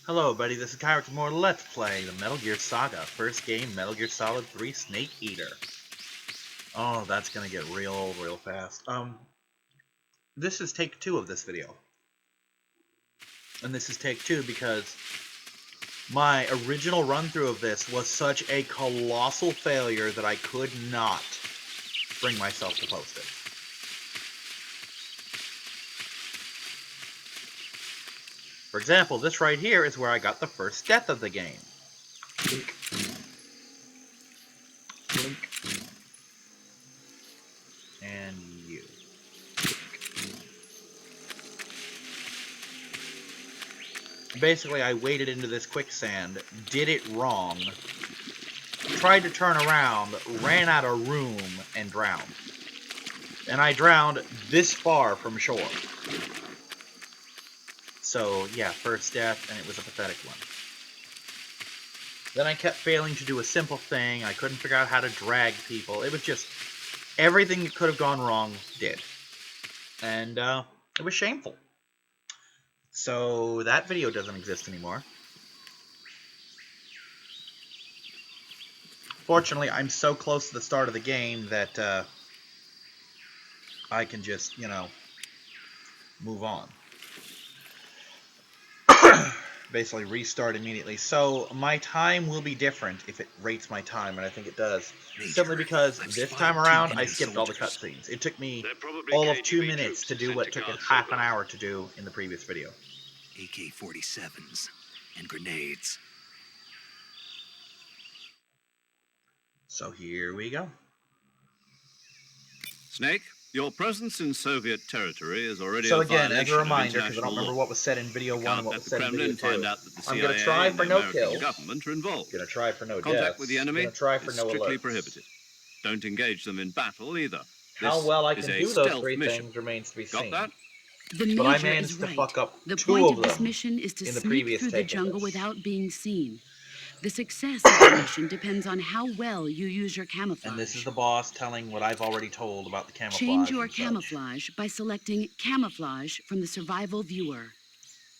Hello, buddy. This is Kyrick with more Let's Play the Metal Gear Saga. First game, Metal Gear Solid 3 Snake Eater. Oh, that's gonna get real fast. This is take 2 of this video. And this is take 2 because my original run-through of this was such a colossal failure that I could not bring myself to post it. For example, this right here is where I got the first death of the game. Blink. Blink. And you. Basically, I waded into this quicksand, did it wrong, tried to turn around, ran out of room, and drowned. And I drowned this far from shore. So, yeah, first death, and it was a pathetic one. Then I kept failing to do a simple thing. I couldn't figure out how to drag people. It was just, everything that could have gone wrong did. And, it was shameful. So, that video doesn't exist anymore. Fortunately, I'm so close to the start of the game that, I can just, move on. Basically restart immediately. So my time will be different if it rates my time, and I think it does. Simply because this time around I skipped all the cutscenes. It took me all of 2 minutes to do what took it half an hour to do in the previous video. AK-47s and grenades. So here we go. Snake, your presence in Soviet territory is already So a again, as a violation of reminder, because I don't international remember law. what was said in video 1 and Can't what let was the said in video Kremlin 2. find out that the I'm CIA going to try and for the no American kills. government are involved. Going to try for no Contact deaths. with the enemy Going to try for is no strictly alerts. prohibited. Don't engage them in battle either. How This well I is can a do those stealth 3 mission. things remains to be Got seen. that? The But I Major managed is to right. fuck up The 2 point of of this them mission is to in the sneak previous through the take of jungle this. without being seen. The success of the mission depends on how well you use your camouflage. And this is the boss telling what I've already told about the camouflage. Change your and such. camouflage by selecting Camouflage from the Survival Viewer.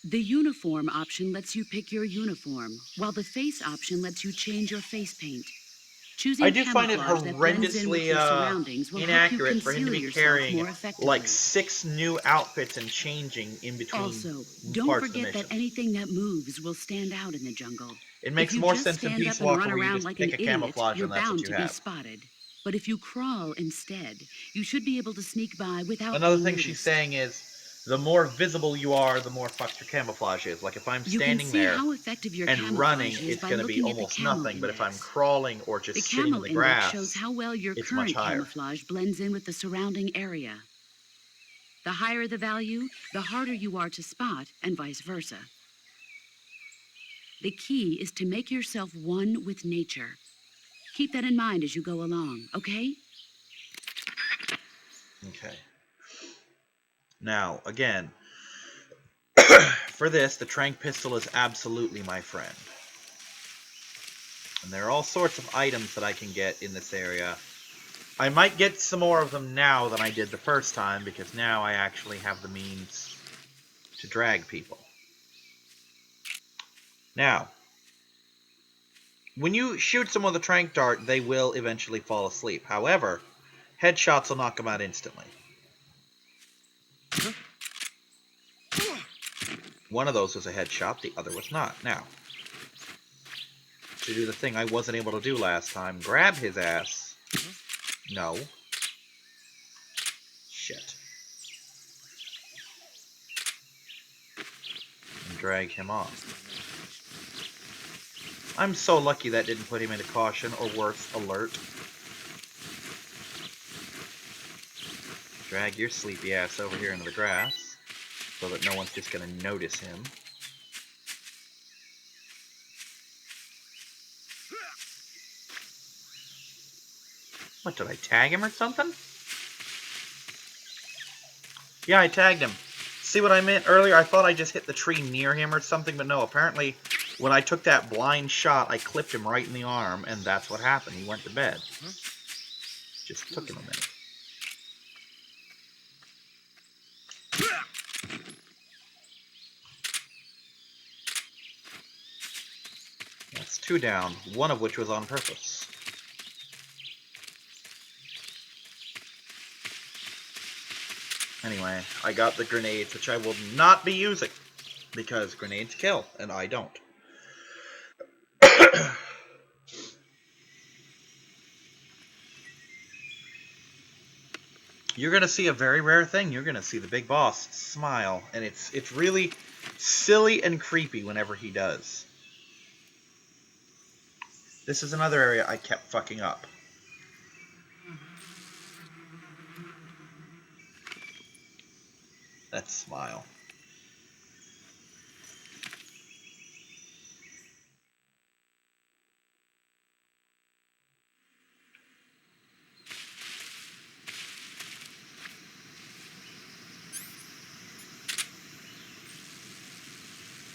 The Uniform option lets you pick your uniform, while the Face option lets you change your face paint. Choosing I do find it camouflage that blends in with your surroundings will help you inaccurate for him to conceal be yourself carrying more effectively. like 6 new outfits and changing in between Also, don't parts of the forget mission. that anything that moves will stand out in the jungle. It makes If you more just sense in stand Peace up and Walker run where you around just like an pick a idiot, camouflage you're and that's bound what to you be have. spotted. But if you crawl instead, you should be able to sneak by without Another being thing noticed. she's saying is, the more visible you are, the more fucked your camouflage is. Like if I'm You can standing see there how effective your and running, camouflage is it's by going to be looking at the almost Camo nothing. But if I'm Index. crawling or just The sitting in Camo the Index shows grass, how well your it's current much higher. camouflage blends in with the surrounding area. The higher the value, the harder you are to spot, and vice versa. The key is to make yourself one with nature. Keep that in mind as you go along, okay? Okay. Now, again, for this, the Trank pistol is absolutely my friend. And there are all sorts of items that I can get in this area. I might get some more of them now than I did the first time, because now I actually have the means to drag people. Now, when you shoot someone with a Trank dart, they will eventually fall asleep. However, headshots will knock them out instantly. One of those was a headshot, the other was not. Now, to do the thing I wasn't able to do last time, grab his ass. No. Shit. And drag him off. I'm so lucky that didn't put him into caution, or worse, alert. Drag your sleepy ass over here into the grass, so that no one's just gonna notice him. What, did I tag him or something? Yeah, I tagged him. See what I meant earlier? I thought I just hit the tree near him or something, but no, apparently when I took that blind shot, I clipped him right in the arm, and that's what happened. He went to bed. Just took him a minute. 2 down, one of which was on purpose. Anyway, I got the grenades, which I will not be using, because grenades kill, and I don't. You're gonna see a very rare thing. You're gonna see the big boss smile, and it's really silly and creepy whenever he does. This is another area I kept fucking up. That smile.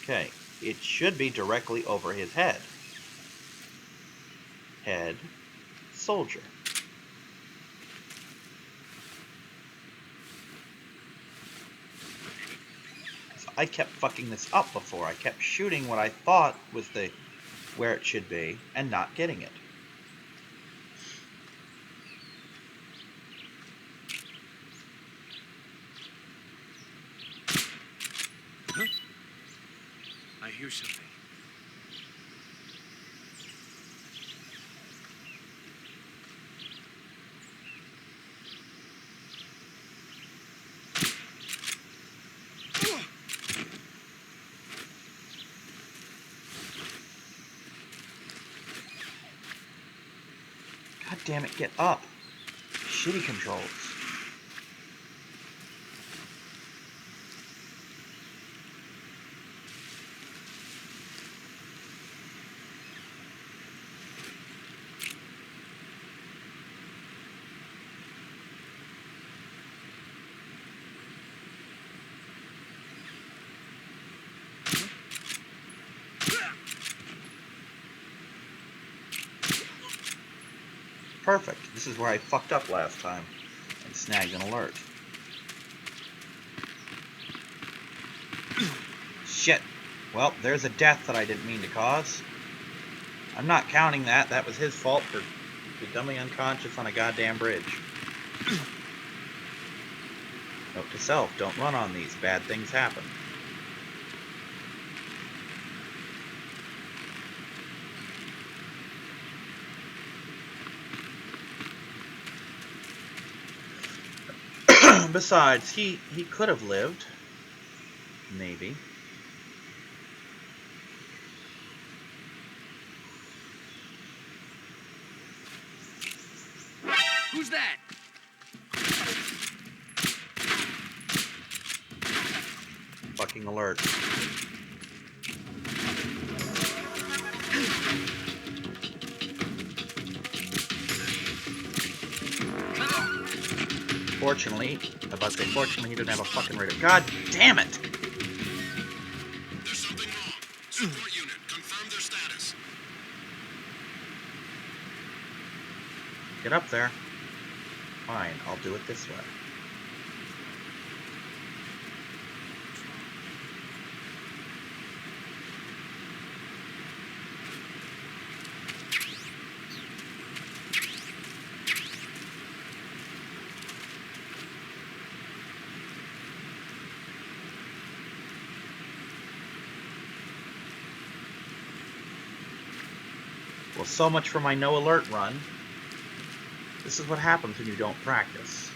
Okay, it should be directly over his head. Head, soldier. I kept fucking this up before. I kept shooting what I thought was where it should be and not getting it. Huh? I hear something. God damn it, get up. Shitty controls. Perfect. This is where I fucked up last time and snagged an alert. Shit. Well, there's a death that I didn't mean to cause. I'm not counting that. That was his fault for becoming unconscious on a goddamn bridge. Note to self, don't run on these. Bad things happen. Besides, he could have lived. Maybe. Who's that? Fucking alert. Fortunately, fortunately he didn't have a fucking radar. God damn it! There's something wrong. Support unit, confirm their status. Get up there. Fine, I'll do it this way. Well, so much for my no alert run. This is what happens when you don't practice.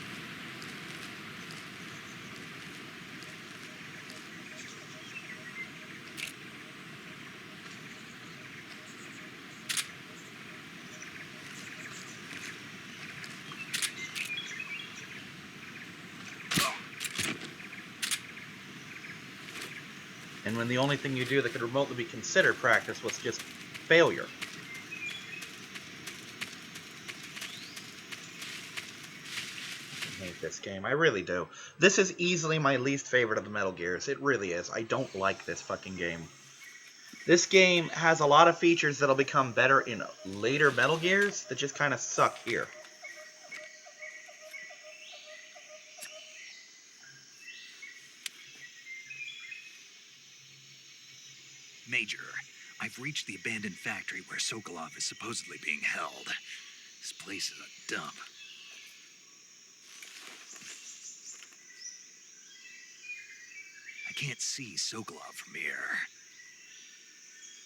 And when the only thing you do that could remotely be considered practice was just failure. I hate this game. I really do. This is easily my least favorite of the Metal Gears. It really is. I don't like this fucking game. This game has a lot of features that'll become better in later Metal Gears that just kind of suck here. Major, I've reached the abandoned factory where Sokolov is supposedly being held. This place is a dump. I can't see Sokolov from here.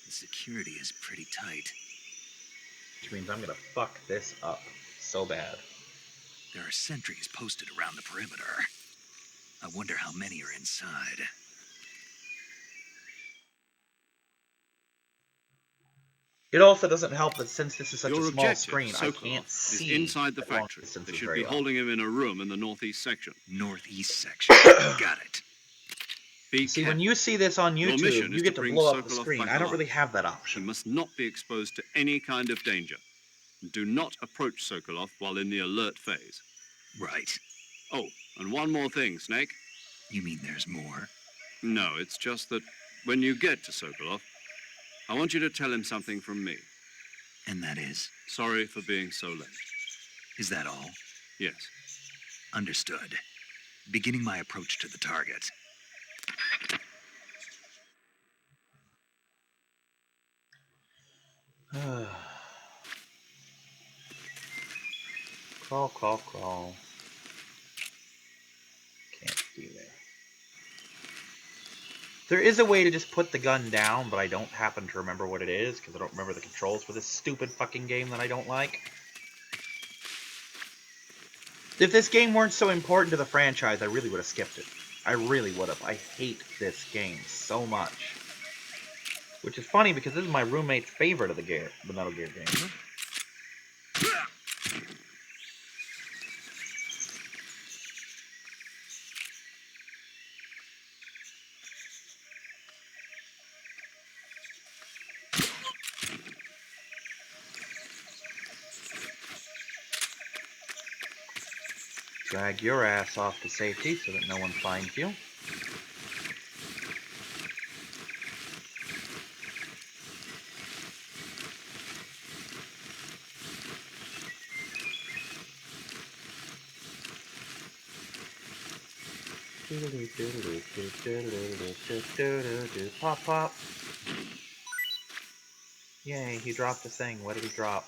The security is pretty tight. Which means I'm gonna fuck this up so bad. There are sentries posted around the perimeter. I wonder how many are inside. It also doesn't help that since this is such a Your small objective, screen, I Sokolov, can't is see inside the at long factory. distances They should very be well. holding him in a room in the northeast section. Northeast section. Got it. Be See, careful. when you see this on Your YouTube, mission you is get to to bring blow up the Sokolov screen. back I don't alive. really have that He option. must not be exposed to any kind of danger. Do not approach Sokolov while in the alert phase. Right. Oh, and one more thing, Snake. You mean there's more? No, it's just that when you get to Sokolov, I want you to tell him something from me. And that is? Sorry for being so late. Is that all? Yes. Understood. Beginning my approach to the target. Crawl, crawl, crawl. Can't be there. There is a way to just put the gun down, but I don't happen to remember what it is, because I don't remember the controls for this stupid fucking game that I don't like. If this game weren't so important to the franchise, I really would have skipped it. I really would have. I hate this game so much. Which is funny, because this is my roommate's favorite of the Metal Gear games. Drag your ass off to safety so that no one finds you. Pop, pop. Yay, he dropped a thing. What did he drop?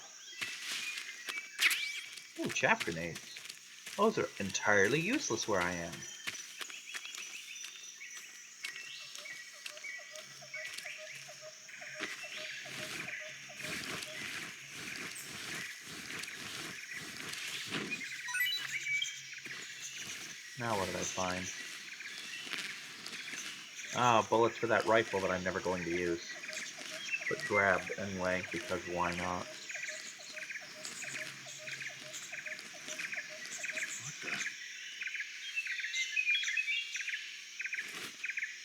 Ooh, chaff grenades. Those are entirely useless where I am. Now what did I find? Ah, bullets for that rifle that I'm never going to use. But grabbed anyway, because why not? What the?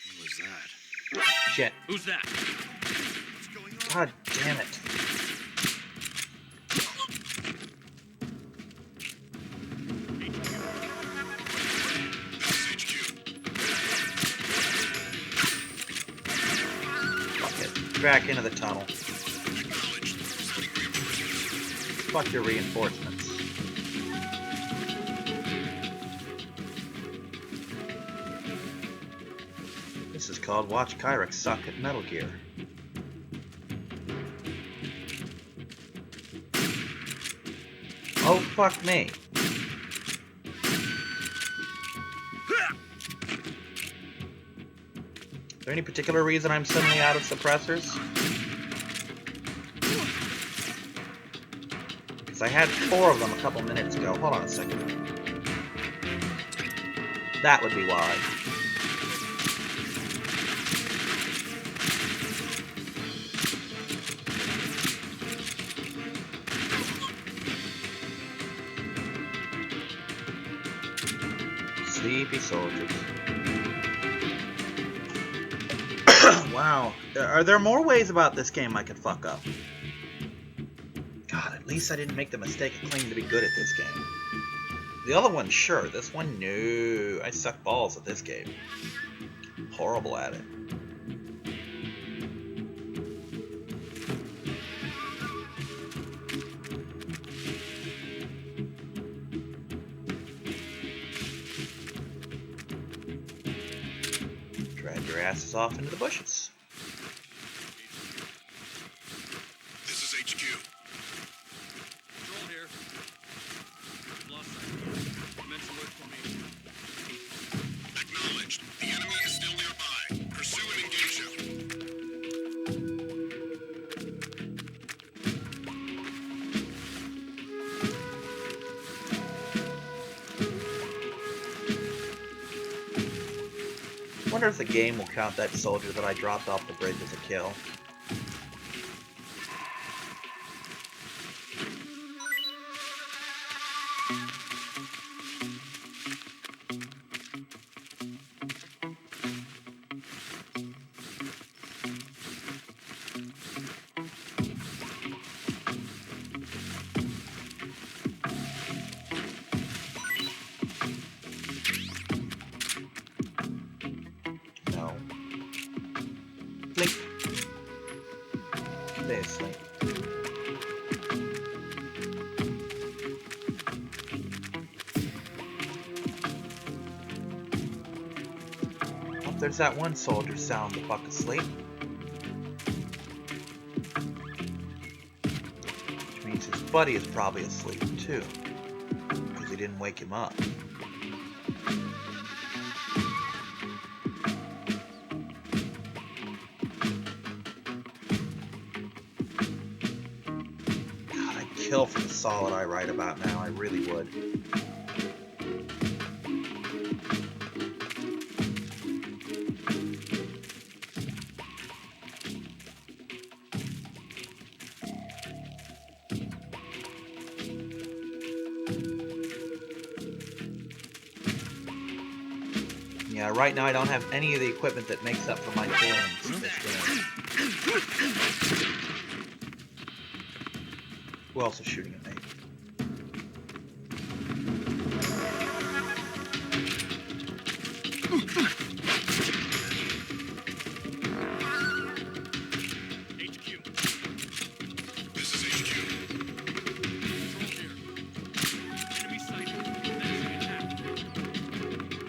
What was that? Shit. Who's that? God damn it. Fuck it. Back into the tunnel. Fuck your reinforcements. This is called Watch Kyrex Suck at Metal Gear. Oh, fuck me. Is there any particular reason I'm suddenly out of suppressors? Because I had 4 of them a couple minutes ago. Hold on a second. That would be why. Sleepy soldiers. Wow. Are there more ways about this game I could fuck up? God, at least I didn't make the mistake of claiming to be good at this game. The other one, sure. This one, no. I suck balls at this game. Horrible at it. Drag your asses off into the bushes. wonder if the game will count that soldier that I dropped off the bridge as a kill. No. Blink. Stay asleep. Oh, there's that one soldier sound the fuck asleep. Which means his buddy is probably asleep too. Because he didn't wake him up. God, I'd kill for the solid I write about now. I really would. Yeah, right now I don't have any of the equipment that makes up for my failings in this game. Who else is shooting at me? HQ. This is HQ. Enemy sighted. Menacing attack.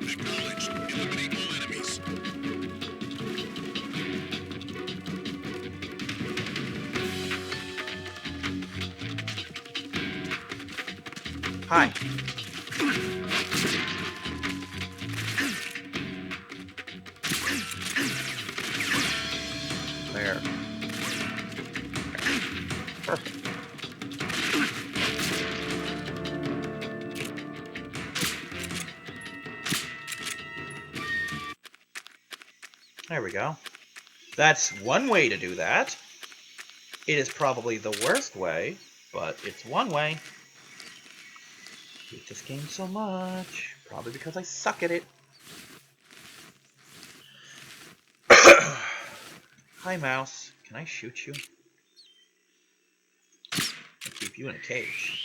Acknowledged. Eliminate all enemies. Hi. There. Perfect. There we go. That's one way to do that. It is probably the worst way, but it's one way. I hate this game so much. Probably because I suck at it. Hi, mouse. Can I shoot you? I'll keep you in a cage.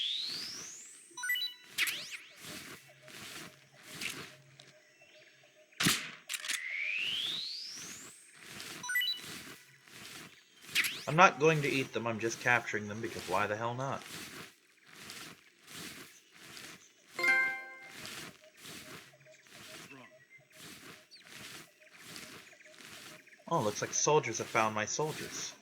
I'm not going to eat them, I'm just capturing them because why the hell not? Oh, looks like soldiers have found my soldiers.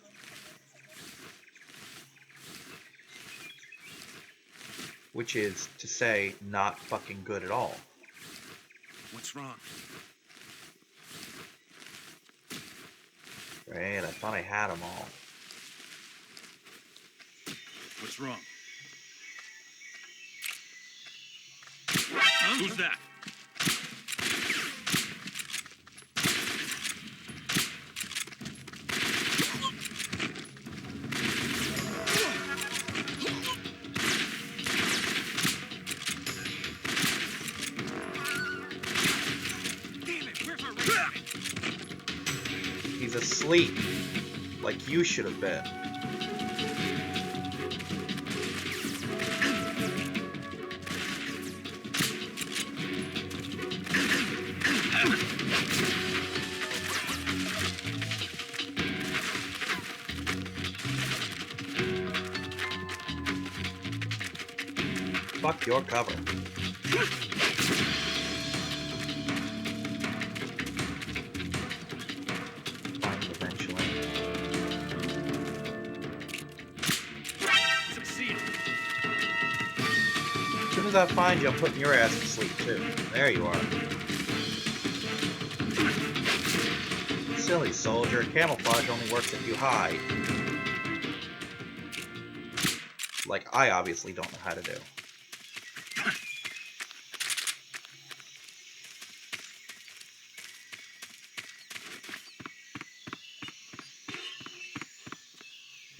Which is to say, not fucking good at all. What's wrong? Great, I thought I had them all. What's wrong? Who's that? Damn it, we're for He's asleep. Like you should have been. Fuck your cover. Find it eventually. Succeed. As soon as I find you, I'm putting your ass to sleep too. There you are. Silly soldier. Camouflage only works if you hide. Like I obviously don't know how to do.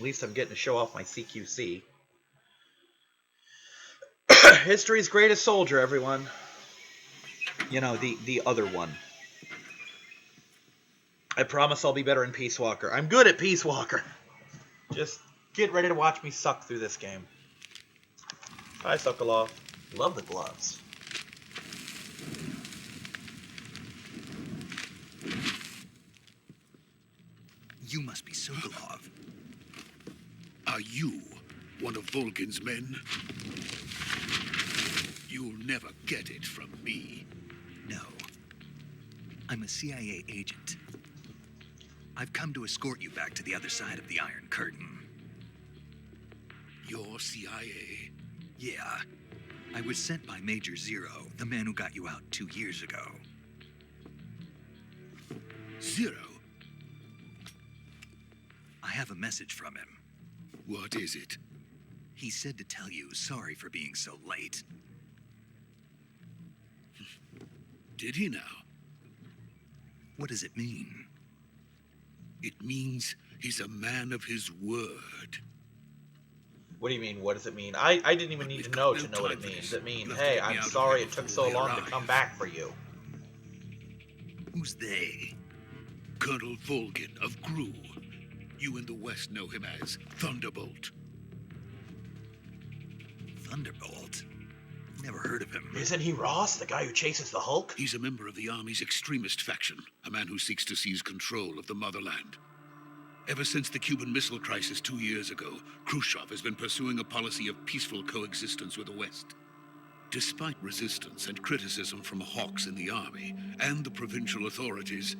least I'm getting to show off my CQC. History's greatest soldier, everyone. You know, the other one. I promise I'll be better in Peace Walker. I'm good at Peace Walker. Just get ready to watch me suck through this game. Hi, Sokolov. Love the gloves. You must be Sokolov. Are you one of Volgin's men? You'll never get it from me. No. I'm a CIA agent. I've come to escort you back to the other side of the Iron Curtain. You're CIA? Yeah. I was sent by Major Zero, the man who got you out 2 years ago. Zero? I have a message from him. What is it? He said to tell you sorry for being so late. Did he now? What does it mean? It means he's a man of his word. What do you mean? What does it mean? I didn't even need to know what it means. It means, hey, I'm sorry it took so long to come back for you. Who's they? Colonel Volgin of Gru. You in the West know him as Thunderbolt. Thunderbolt? Never heard of him. Isn't he Ross, the guy who chases the Hulk? He's a member of the Army's extremist faction, a man who seeks to seize control of the motherland. Ever since the Cuban Missile Crisis 2 years ago, Khrushchev has been pursuing a policy of peaceful coexistence with the West. Despite resistance and criticism from hawks in the army and the provincial authorities,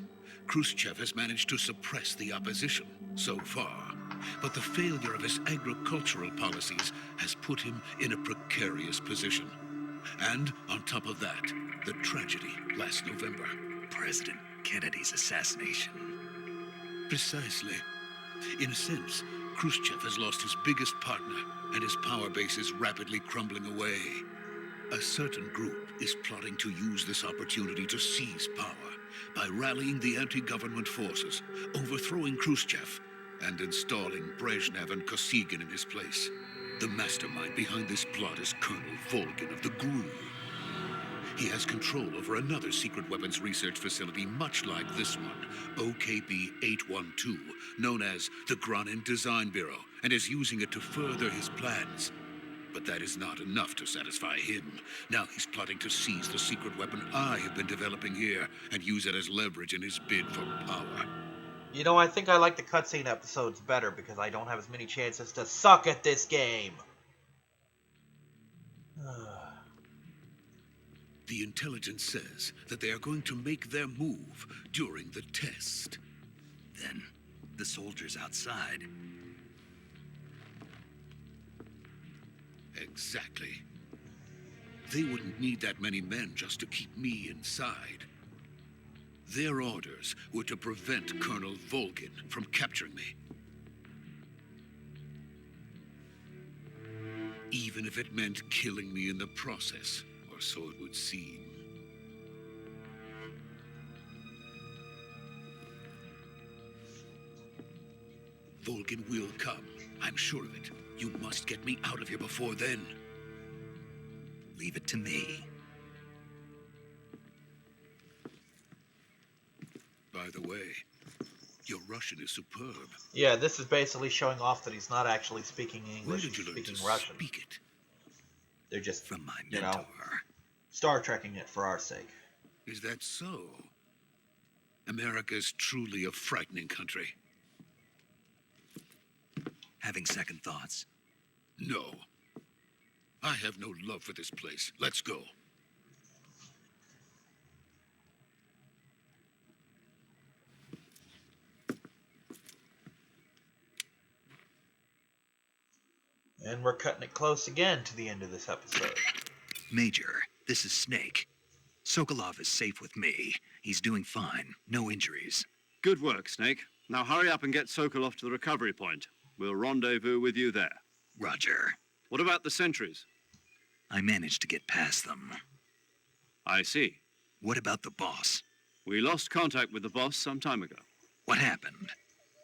Khrushchev has managed to suppress the opposition so far. But the failure of his agricultural policies has put him in a precarious position. And on top of that, the tragedy last November. President Kennedy's assassination. Precisely. In a sense, Khrushchev has lost his biggest partner, and his power base is rapidly crumbling away. A certain group is plotting to use this opportunity to seize power by rallying the anti-government forces, overthrowing Khrushchev, and installing Brezhnev and Kosygin in his place. The mastermind behind this plot is Colonel Volgin of the GRU. He has control over another secret weapons research facility much like this one, OKB-812, known as the Granin Design Bureau, and is using it to further his plans. But that is not enough to satisfy him. Now he's plotting to seize the secret weapon I have been developing here and use it as leverage in his bid for power. You know, I think I like the cutscene episodes better because I don't have as many chances to suck at this game. The intelligence says that they are going to make their move during the test. Then, the soldiers outside. Exactly. They wouldn't need that many men just to keep me inside. Their orders were to prevent Colonel Volgin from capturing me. Even if it meant killing me in the process, or so it would seem. Volgin will come, I'm sure of it. You must get me out of here before then. Leave it to me. By the way, your Russian is superb. Yeah, this is basically showing off that he's not actually speaking Where English, did you he's learn speaking to Russian. speak it? They're just, From my you mentor. know, Star Trekking it for our sake. Is that so? America's truly a frightening country. Having second thoughts. No. I have no love for this place. Let's go. And we're cutting it close again to the end of this episode. Major, this is Snake. Sokolov is safe with me. He's doing fine. No injuries. Good work, Snake. Now hurry up and get Sokolov to the recovery point. We'll rendezvous with you there. Roger. What about the sentries? I managed to get past them. I see. What about the boss? We lost contact with the boss some time ago. What happened?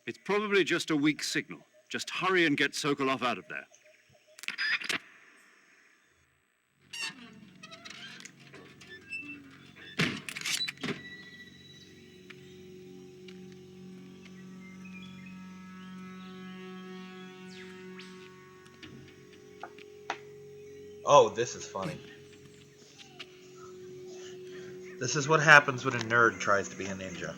It's probably just a weak signal. Just hurry and get Sokolov out of there. Oh, this is funny. This is what happens when a nerd tries to be a ninja.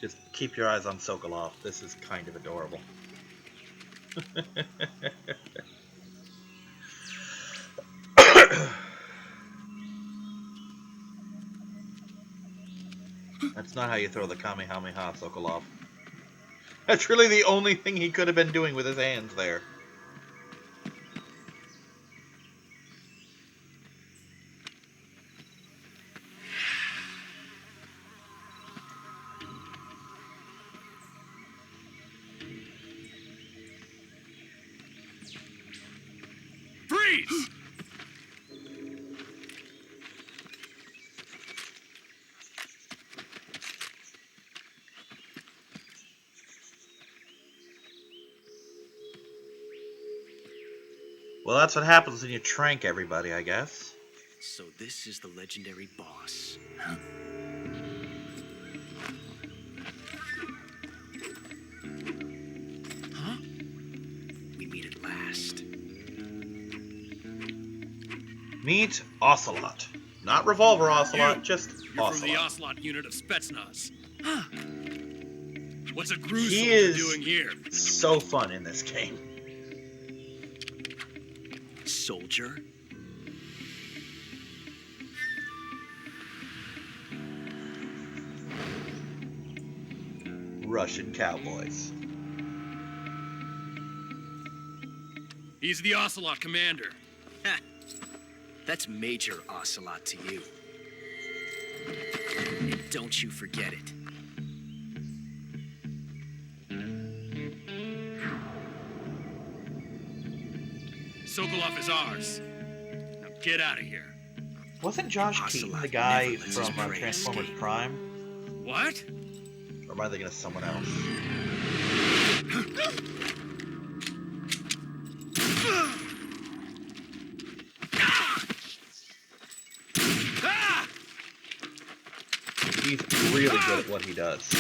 Just keep your eyes on Sokolov. This is kind of adorable. That's not how you throw the Kamehameha, Sokolov. That's really the only thing he could have been doing with his hands there. Freeze! Well, that's what happens when you trank everybody, I guess. So this is the legendary boss. Huh? We meet at last. Meet Ocelot. Not Revolver Ocelot, just You're from the Ocelot. Ocelot unit of Spetsnaz. What's a Gru He soldier is- doing here? So fun in this game. Soldier? Russian cowboys. He's the Ocelot commander. Ha! That's Major Ocelot to you. And don't you forget it. Sokolov is ours. Now get out of here. Wasn't Josh Ocelot Keaton the guy never lets his from prey Transformers escape. Prime? What? Or am I thinking of someone else? He's really good at what he does.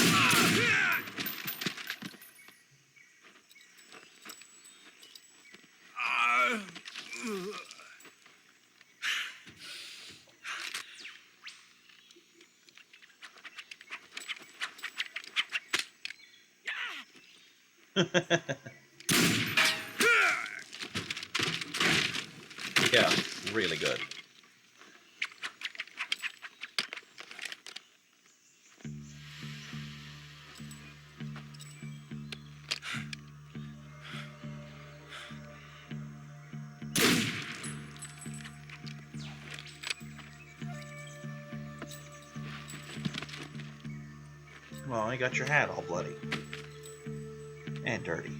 Yeah, really good. Well, you got your hat all bloody. And dirty.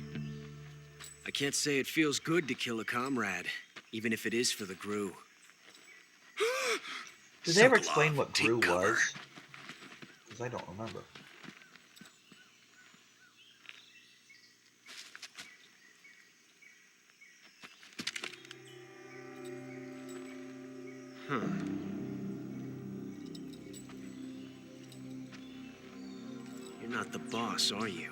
I can't say it feels good to kill a comrade, even if it is for the Gru. Did they ever Sokolov, explain what take Gru cover. was? Because I don't remember. Huh. You're not the boss, are you?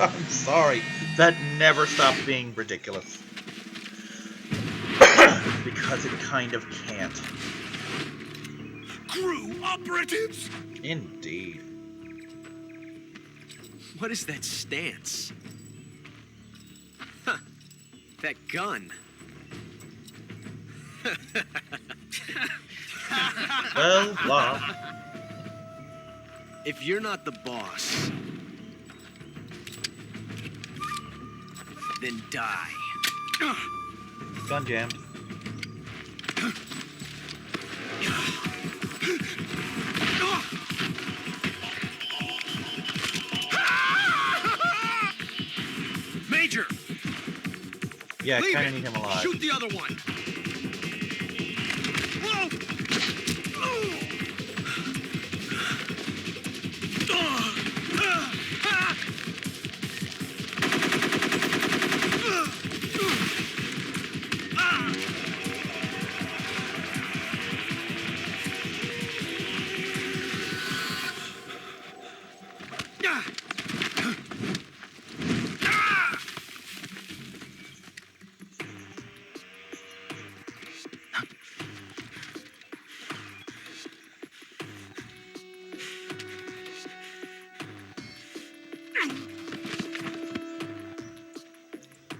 I'm sorry. That never stopped being ridiculous. Because it kind of can't. Gru operatives? Indeed. What is that stance? Huh. That gun. Well, blah. If you're not the boss, then die. Gun jammed. Yeah, Leave kind it. of need him alive. Shoot the other one. Whoa!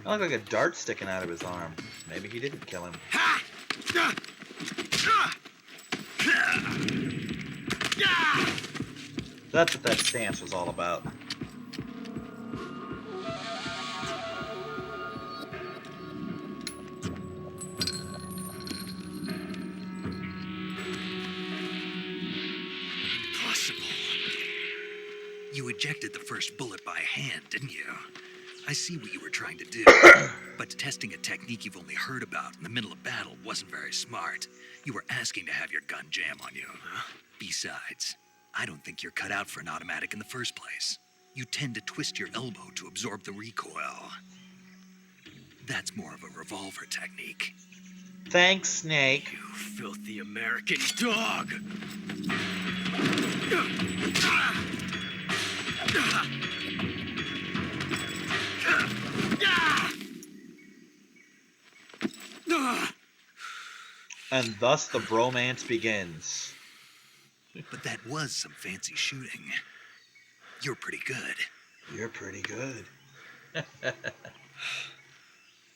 That looked like a dart sticking out of his arm. Maybe he didn't kill him. That's what that stance was all about. Impossible. You ejected the first bullet by hand, didn't you? I see what you were trying to do. But testing a technique you've only heard about in the middle of battle wasn't very smart. You were asking to have your gun jam on you. Besides, I don't think you're cut out for an automatic in the first place. You tend to twist your elbow to absorb the recoil. That's more of a revolver technique. Thanks, Snake. You filthy American dog! And thus the bromance begins. But that was some fancy shooting. You're pretty good. You're pretty good.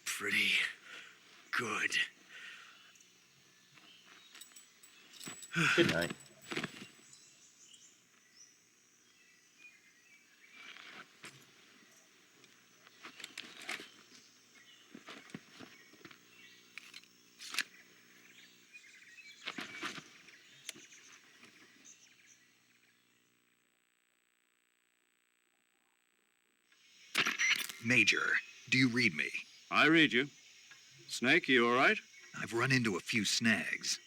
Pretty good. Good night. Major, do you read me? I read you. Snake, you all right? I've run into a few snags.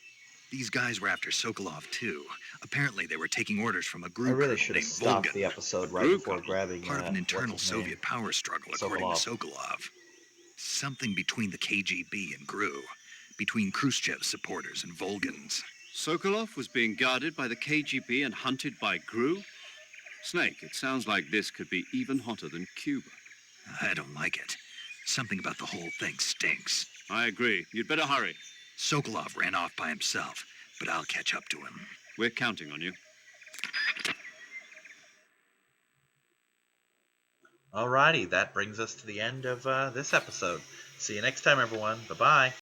These guys were after Sokolov too. Apparently they were taking orders from a I group really should have named stopped Volgan, the episode right Group? before grabbing part of an internal what's his name? Soviet power struggle, according to Sokolov. Something between the KGB and GRU, between Khrushchev's supporters and Volgans. Sokolov was being guarded by the KGB and hunted by GRU? Snake, it sounds like this could be even hotter than Cuba. I don't like it. Something about the whole thing stinks. I agree. You'd better hurry. Sokolov ran off by himself, but I'll catch up to him. We're counting on you. Alrighty, that brings us to the end of this episode. See you next time, everyone. Bye-bye.